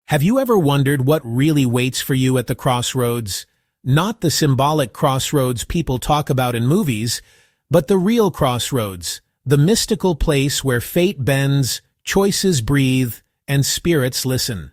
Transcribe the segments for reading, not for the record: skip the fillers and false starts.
Have you ever wondered what really waits for you at the crossroads? Not the symbolic crossroads people talk about in movies, but the real crossroads, the mystical place where fate bends, choices breathe, and spirits listen.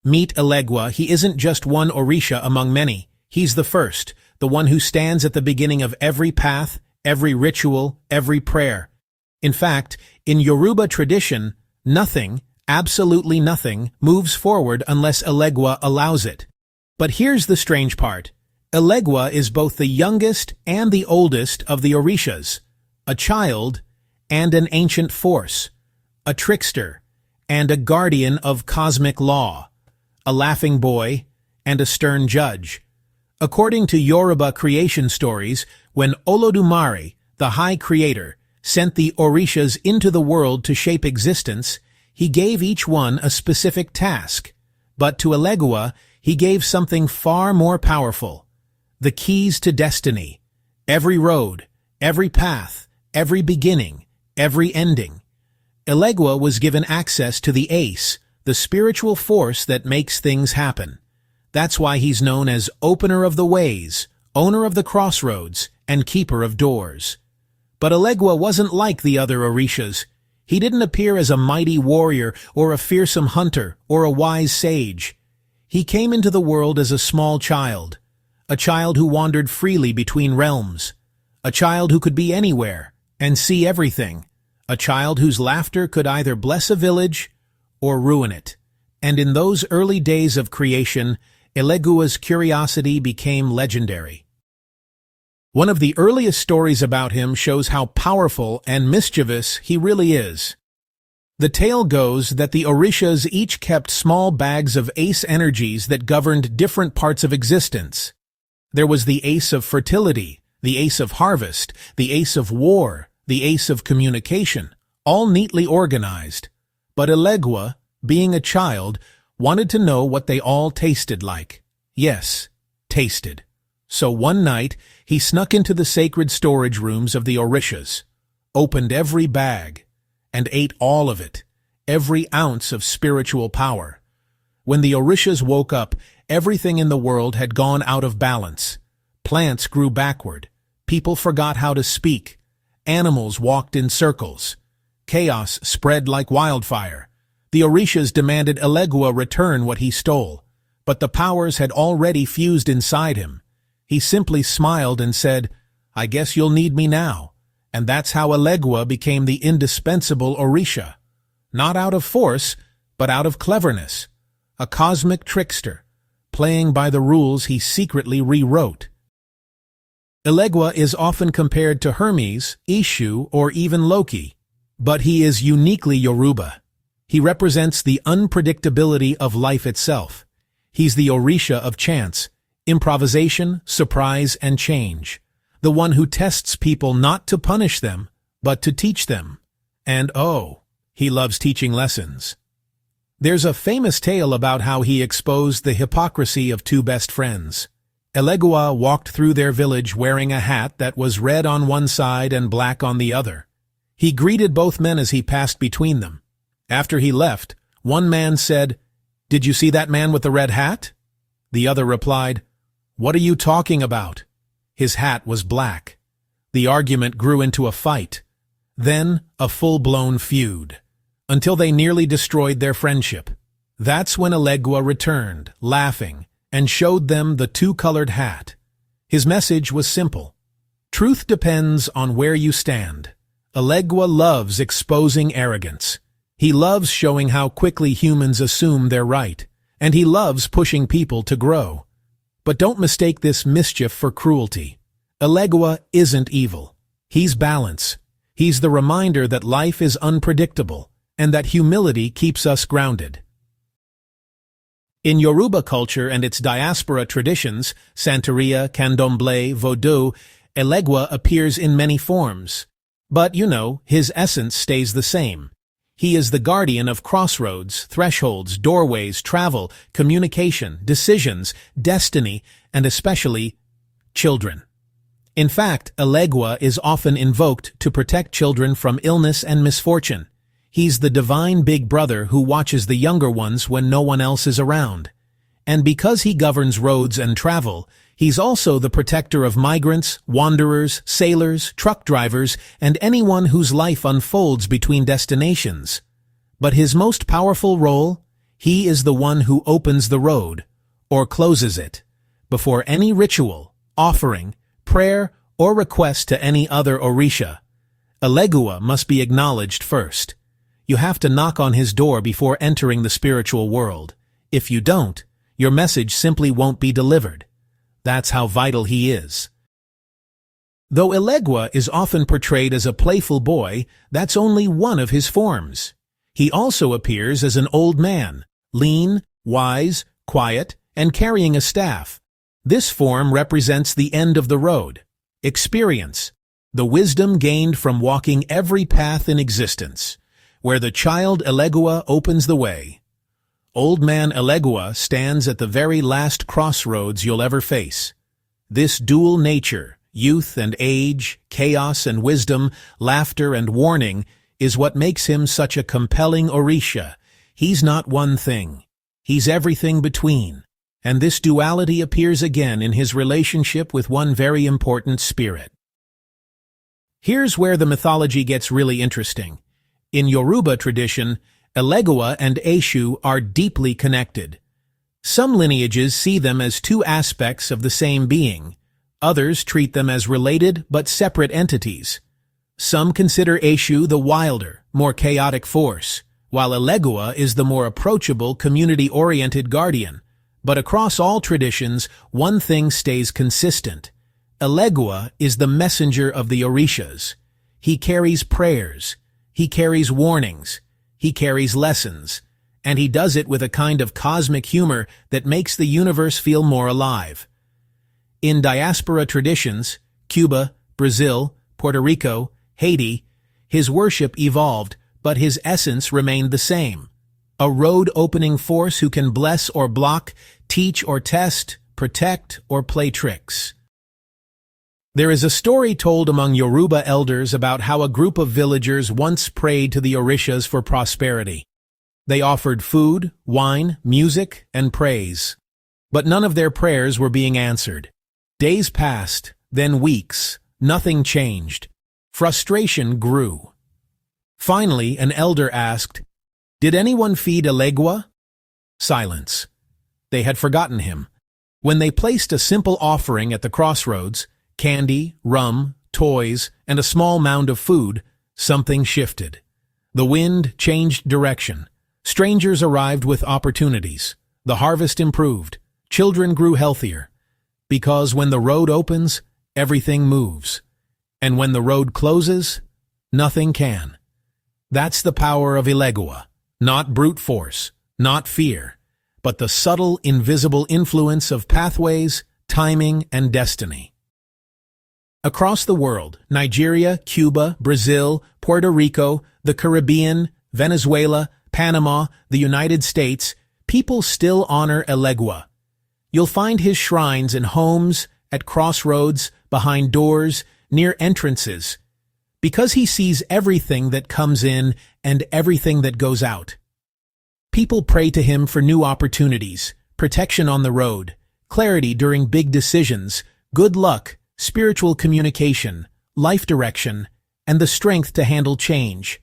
Meet Eleggua. He isn't just one Orisha among many. He's the first, the one who stands at the beginning of every path, every ritual, every prayer. In fact, in Yoruba tradition, nothing, absolutely nothing, moves forward unless Eleggua allows it. But here's the strange part. Eleggua is both the youngest and the oldest of the Orishas, a child and an ancient force, a trickster and a guardian of cosmic law, a laughing boy and a stern judge. According to Yoruba creation stories, when Olodumare, the High Creator, sent the Orishas into the world to shape existence, he gave each one a specific task. But to Eleggua, he gave something far more powerful: the keys to destiny. Every road, every path, every beginning, every ending. Eleggua was given access to the ace, the spiritual force that makes things happen. That's why he's known as Opener of the Ways, Owner of the Crossroads, and Keeper of Doors. But Eleggua wasn't like the other Orishas. He didn't appear as a mighty warrior or a fearsome hunter or a wise sage. He came into the world as a small child, a child who wandered freely between realms, a child who could be anywhere and see everything, a child whose laughter could either bless a village or ruin it. And in those early days of creation, Eleggua's curiosity became legendary. One of the earliest stories about him shows how powerful and mischievous he really is. The tale goes that the Orishas each kept small bags of ace energies that governed different parts of existence. There was the ace of fertility, the ace of harvest, the ace of war, the ace of communication, all neatly organized. But Eleggua, being a child, wanted to know what they all tasted like. Yes, tasted. So one night, he snuck into the sacred storage rooms of the Orishas, opened every bag, and ate all of it, every ounce of spiritual power. When the Orishas woke up, everything in the world had gone out of balance. Plants grew backward, people forgot how to speak, animals walked in circles. Chaos spread like wildfire. The Orishas demanded Eleggua return what he stole, but the powers had already fused inside him. He simply smiled and said, "I guess you'll need me now." And that's how Eleggua became the indispensable Orisha. Not out of force, but out of cleverness. A cosmic trickster, playing by the rules he secretly rewrote. Eleggua is often compared to Hermes, Ishu, or even Loki. But he is uniquely Yoruba. He represents the unpredictability of life itself. He's the Orisha of chance, improvisation, surprise, and change. The one who tests people not to punish them, but to teach them. And oh, he loves teaching lessons. There's a famous tale about how he exposed the hypocrisy of two best friends. Eleggua walked through their village wearing a hat that was red on one side and black on the other. He greeted both men as he passed between them. After he left, one man said, "Did you see that man with the red hat?" The other replied, "What are you talking about?" His hat was black. The argument grew into a fight, then a full-blown feud, until they nearly destroyed their friendship. That's when Eleggua returned, laughing, and showed them the two-colored hat. His message was simple: truth depends on where you stand. Eleggua loves exposing arrogance. He loves showing how quickly humans assume they're right, and he loves pushing people to grow. But don't mistake this mischief for cruelty. Eleggua isn't evil. He's balance. He's the reminder that life is unpredictable, and that humility keeps us grounded. In Yoruba culture and its diaspora traditions, Santeria, Candomblé, Vodou, Eleggua appears in many forms. But, his essence stays the same. He is the guardian of crossroads, thresholds, doorways, travel, communication, decisions, destiny, and especially children. In fact, Eleggua is often invoked to protect children from illness and misfortune. He's the divine big brother who watches the younger ones when no one else is around. And because he governs roads and travel, he's also the protector of migrants, wanderers, sailors, truck drivers, and anyone whose life unfolds between destinations. But his most powerful role? He is the one who opens the road, or closes it, before any ritual, offering, prayer, or request to any other Orisha. Eleggua must be acknowledged first. You have to knock on his door before entering the spiritual world. If you don't, your message simply won't be delivered. That's how vital he is. Though Eleggua is often portrayed as a playful boy, that's only one of his forms. He also appears as an old man, lean, wise, quiet, and carrying a staff. This form represents the end of the road, experience, the wisdom gained from walking every path in existence, where the child Eleggua opens the way. Old man Eleggua stands at the very last crossroads you'll ever face. This dual nature, youth and age, chaos and wisdom, laughter and warning, is what makes him such a compelling Orisha. He's not one thing. He's everything between. And this duality appears again in his relationship with one very important spirit. Here's where the mythology gets really interesting. In Yoruba tradition, Eleggua and Eshu are deeply connected. Some lineages see them as two aspects of the same being. Others treat them as related but separate entities. Some consider Eshu the wilder, more chaotic force, while Eleggua is the more approachable, community-oriented guardian. But across all traditions, one thing stays consistent. Eleggua is the messenger of the Orishas. He carries prayers, he carries warnings, he carries lessons, and he does it with a kind of cosmic humor that makes the universe feel more alive. In diaspora traditions, Cuba, Brazil, Puerto Rico, Haiti, his worship evolved, but his essence remained the same. A road-opening force who can bless or block, teach or test, protect or play tricks. There is a story told among Yoruba elders about how a group of villagers once prayed to the Orishas for prosperity. They offered food, wine, music, and praise. But none of their prayers were being answered. Days passed, then weeks. Nothing changed. Frustration grew. Finally, an elder asked, "Did anyone feed Eleggua?" Silence. They had forgotten him. When they placed a simple offering at the crossroads, candy, rum, toys, and a small mound of food, something shifted. The wind changed direction. Strangers arrived with opportunities. The harvest improved. Children grew healthier. Because when the road opens, everything moves. And when the road closes, nothing can. That's the power of Eleggua. Not brute force, not fear, but the subtle, invisible influence of pathways, timing, and destiny. Across the world, Nigeria, Cuba, Brazil, Puerto Rico, the Caribbean, Venezuela, Panama, the United States, people still honor Eleggua. You'll find his shrines in homes, at crossroads, behind doors, near entrances, because he sees everything that comes in and everything that goes out. People pray to him for new opportunities, protection on the road, clarity during big decisions, good luck, spiritual communication, life direction, and the strength to handle change.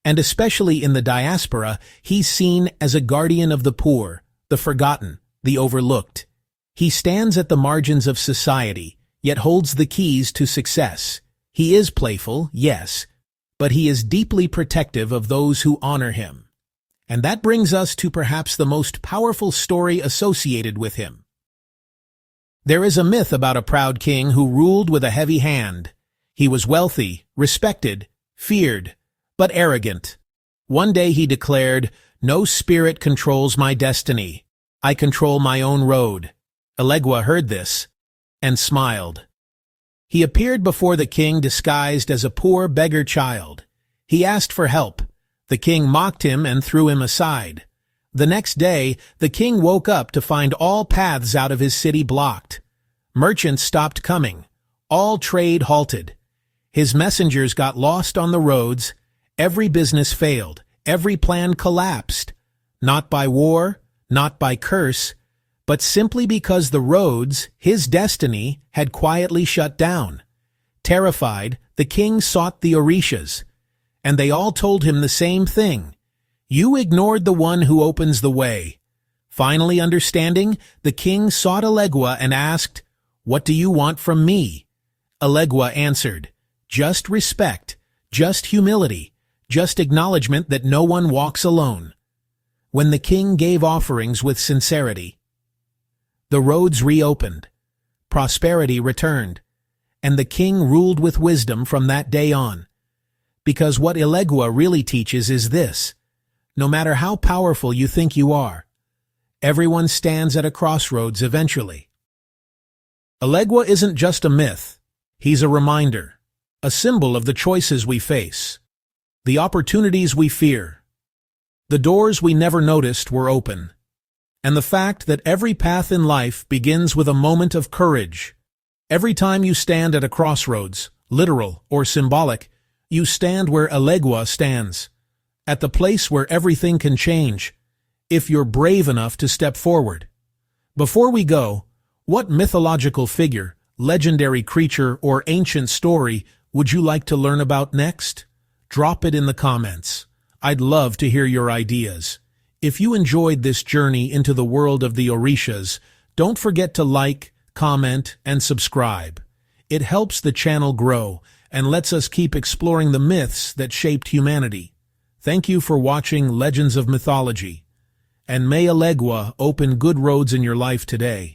And especially in the diaspora, he's seen as a guardian of the poor, the forgotten, the overlooked. He stands at the margins of society, yet holds the keys to success. He is playful, yes, but he is deeply protective of those who honor him. And that brings us to perhaps the most powerful story associated with him. There is a myth about a proud king who ruled with a heavy hand. He was wealthy, respected, feared, but arrogant. One day he declared, "No spirit controls my destiny. I control my own road." Eleggua heard this and smiled. He appeared before the king disguised as a poor beggar child. He asked for help. The king mocked him and threw him aside. The next day, the king woke up to find all paths out of his city blocked. Merchants stopped coming. All trade halted. His messengers got lost on the roads, Every business failed, every plan collapsed. Not by war, not by curse, but simply because the roads, his destiny, had quietly shut down. Terrified, the king sought the Orishas, and they all told him the same thing. You ignored the one who opens the way. Finally understanding, the king sought Eleggua and asked, "What do you want from me?" Eleggua answered, "Just respect, just humility, just acknowledgement that no one walks alone." When the king gave offerings with sincerity, the roads reopened, prosperity returned, and the king ruled with wisdom from that day on. Because what Eleggua really teaches is this: no matter how powerful you think you are, everyone stands at a crossroads eventually. Eleggua isn't just a myth, he's a reminder, a symbol of the choices we face, the opportunities we fear, the doors we never noticed were open, and the fact that every path in life begins with a moment of courage. Every time you stand at a crossroads, literal or symbolic, you stand where Eleggua stands, at the place where everything can change, if you're brave enough to step forward. Before we go, what mythological figure, legendary creature, or ancient story would you like to learn about next? Drop it in the comments. I'd love to hear your ideas. If you enjoyed this journey into the world of the Orishas, don't forget to like, comment, and subscribe. It helps the channel grow and lets us keep exploring the myths that shaped humanity. Thank you for watching Legends of Mythology, and may Eleggua open good roads in your life today.